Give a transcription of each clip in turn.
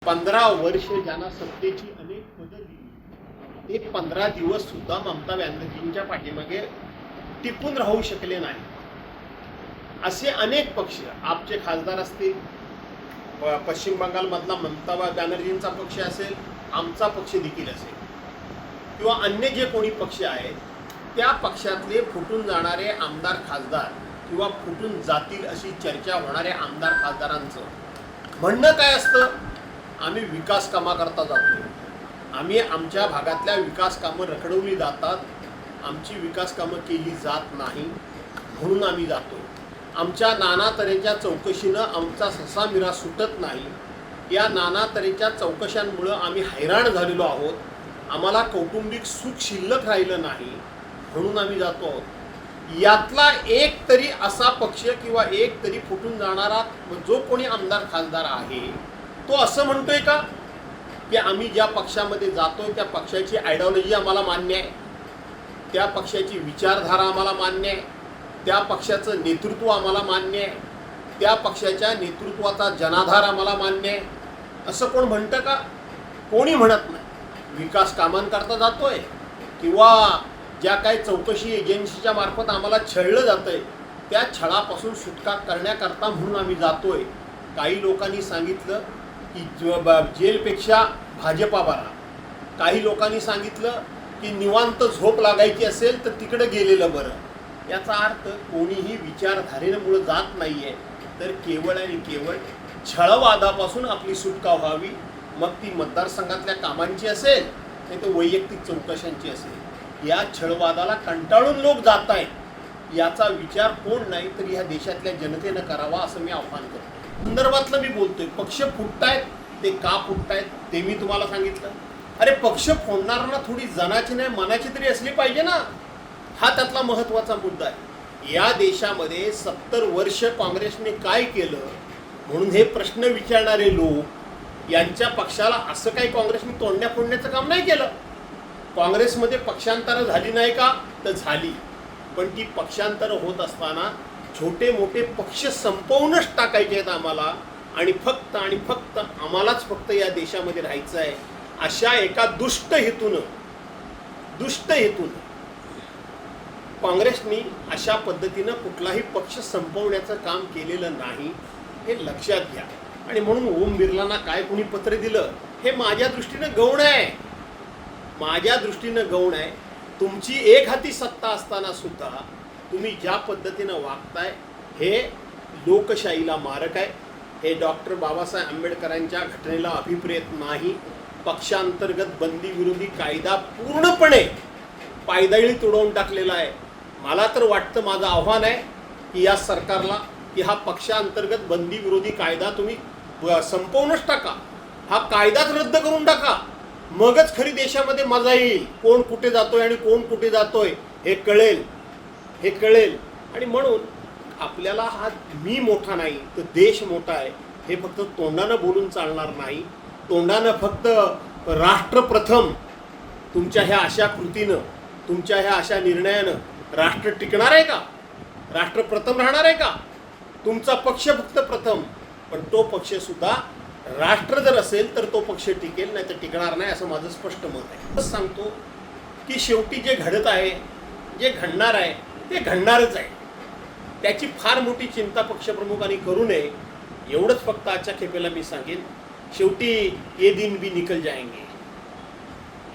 15 वर्ष ज्यांना सत्तेची अनेक पदं दिली ते 15 दिवस सुद्धा ममता बॅनर्जींच्या पाठीमागे टिकून राहू शकले नाही। असे अनेक पक्ष, आपचे खासदार असतील, पश्चिम बंगालमधला ममता बॅनर्जींचा पक्ष असेल, आमचा पक्ष देखील असेल, किंवा अन्य जे कोणी पक्ष आहेत त्या पक्षातले फुटून जाणारे आमदार खासदार किंवा फुटून जातील अशी चर्चा होणाऱ्या आमदार खासदारांचं म्हणणं काय असतं? आम्ही विकास कामाकरता जातो, आम्ही आमच्या भागातल्या विकास कामं रखडवली जातात, आमची विकास कामं केली जात नाही म्हणून आम्ही जातो, आमच्या नाना तऱ्हेच्या चौकशीनं आमचा ससामिरा सुटत नाही, या नाना तऱ्हेच्या चौकशांमुळं आम्ही हैराण झालेलो आहोत, आम्हाला कौटुंबिक सुख शिल्लक राहिलं नाही म्हणून आम्ही जातो आहोत। यातला एक तरी असा पक्ष किंवा एक तरी फुटून जाणारा जो कोणी आमदार खासदार आहे तो असं म्हणतोय का की आम्ही ज्या पक्षामध्ये जातोय त्या पक्षाची आयडिओलॉजी आम्हाला मान्य आहे, त्या पक्षाची विचारधारा आम्हाला मान्य आहे, त्या पक्षाचं नेतृत्व आम्हाला मान्य आहे, त्या पक्षाच्या नेतृत्वाचा जनाधार आम्हाला मान्य आहे, असं कोण म्हणतं का? कोणी म्हणत नाही। विकास कामांकरता जातोय किंवा ज्या काही चौकशी एजन्सीच्या मार्फत आम्हाला छळलं जातंय त्या छळापासून सुटका करण्याकरता म्हणून आम्ही जातोय। काही लोकांनी सांगितलं की जेलपेक्षा भाजपा बरा, काही लोकांनी सांगितलं की निवांत झोप लागायची असेल तर तिकडे गेलेलं बरं। याचा अर्थ कोणीही विचारधारेमुळे जात नाही आहे, तर केवळ आणि केवळ छळवादापासून आपली सुटका व्हावी, मग ती मतदारसंघातल्या कामांची असेल नाही तर वैयक्तिक चौकशांची असेल। या छळवादाला कंटाळून लोक जात आहेत याचा विचार कोण नाही तर ह्या देशातल्या जनतेनं करावा असं मी आव्हान करतो। संदर्भातलं मी बोलतोय, पक्ष फुटतायत ते का फुटतायत ते मी तुम्हाला सांगितलं। अरे पक्ष फोडणाऱ्यांना थोडी जनाची नाही मनाची तरी असली पाहिजे ना, हा त्यातला महत्त्वाचा मुद्दा आहे। या देशामध्ये 70 वर्ष काँग्रेसने काय केलं म्हणून हे प्रश्न विचारणारे लोक यांच्या पक्षाला असं काही काँग्रेसने तोडण्या फोडण्याचं काम नाही केलं। काँग्रेसमध्ये पक्षांतरं झाली नाही का? तर झाली, पण ती पक्षांतरं होत असताना छोटे मोठे पक्ष संपवूनच टाकायचे आहेत आम्हाला, आणि फक्त आम्हालाच फक्त या देशामध्ये राहायचं आहे अशा एका दुष्ट हेतून काँग्रेसनी अशा पद्धतीनं कुठलाही पक्ष संपवण्याचं काम केलेलं नाही, हे लक्षात घ्या। आणि म्हणून ओम बिर्लांना काय कोणी पत्र दिलं हे माझ्या दृष्टीनं गौण आहे, माझ्या दृष्टीनं गौण आहे। तुमची एक हाती सत्ता असताना सुद्धा तुम्ही ज्या पद्धतीनं वागताय हे लोकशाहीला मारक आहे, हे डॉक्टर बाबासाहेब आंबेडकरांच्या घटनेला अभिप्रेत नाही। पक्षांतर्गत बंदी विरोधी कायदा पूर्णपणे पायदळीत उडवून टाकलेला आहे। मला तर वाटतं, माझं आव्हान आहे की या सरकारला की हा पक्षांतर्गत बंदी विरोधी कायदा तुम्ही संपवूनच टाका, हा कायदाच रद्द करून टाका, मगच खरी देशामध्ये मजा येईल। कोण कुठे जातोय आणि कोण कुठे जातोय हे कळेल। आणि म्हणून आपल्याला हा मी मोठा नाही तर देश मोठा आहे हे फक्त तोंडानं बोलून चालणार नाही। तोंडानं फक्त राष्ट्र प्रथम, तुमच्या ह्या अशा कृतीनं, तुमच्या ह्या अशा निर्णयानं राष्ट्र टिकणार आहे का? राष्ट्र प्रथम राहणार आहे का? तुमचा पक्ष फक्त प्रथम, पण तो पक्ष सुद्धा राष्ट्र जर असेल तर तो पक्ष टिकेल, नाही तर टिकणार नाही असं माझं स्पष्ट मत आहे। सांगतो की शेवटी जे घडत आहे, जे घडणार आहे ते घडणारच आहे, त्याची फार मोठी चिंता पक्षप्रमुखांनी करू नये एवढंच फक्त आजच्या खेपेला मी सांगेन। शेवटी ये दिन भी निकल जाएंगे,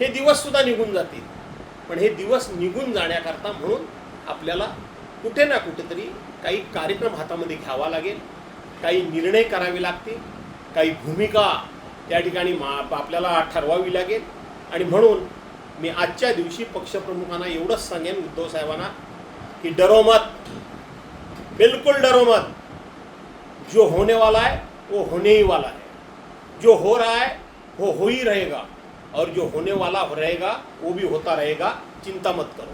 हे दिवस सुद्धा निघून जातील, पण हे दिवस निघून जाण्याकरता म्हणून आपल्याला कुठे ना कुठेतरी काही कार्यक्रम हातामध्ये घ्यावा लागेल, काही निर्णय करावे लागतील, काही भूमिका त्या ठिकाणी आपल्याला ठरवावी लागेल। आणि म्हणून मी आजच्या दिवशी पक्षप्रमुखांना एवढंच सांगेन, उद्धव साहेबांना, कि डरो मत, बिल्कुल डरो मत, जो होने वाला है वो होने ही वाला है, जो हो रहा है वो हो ही रहेगा, और जो होने वाला रहेगा वो भी होता रहेगा, चिंता मत करो।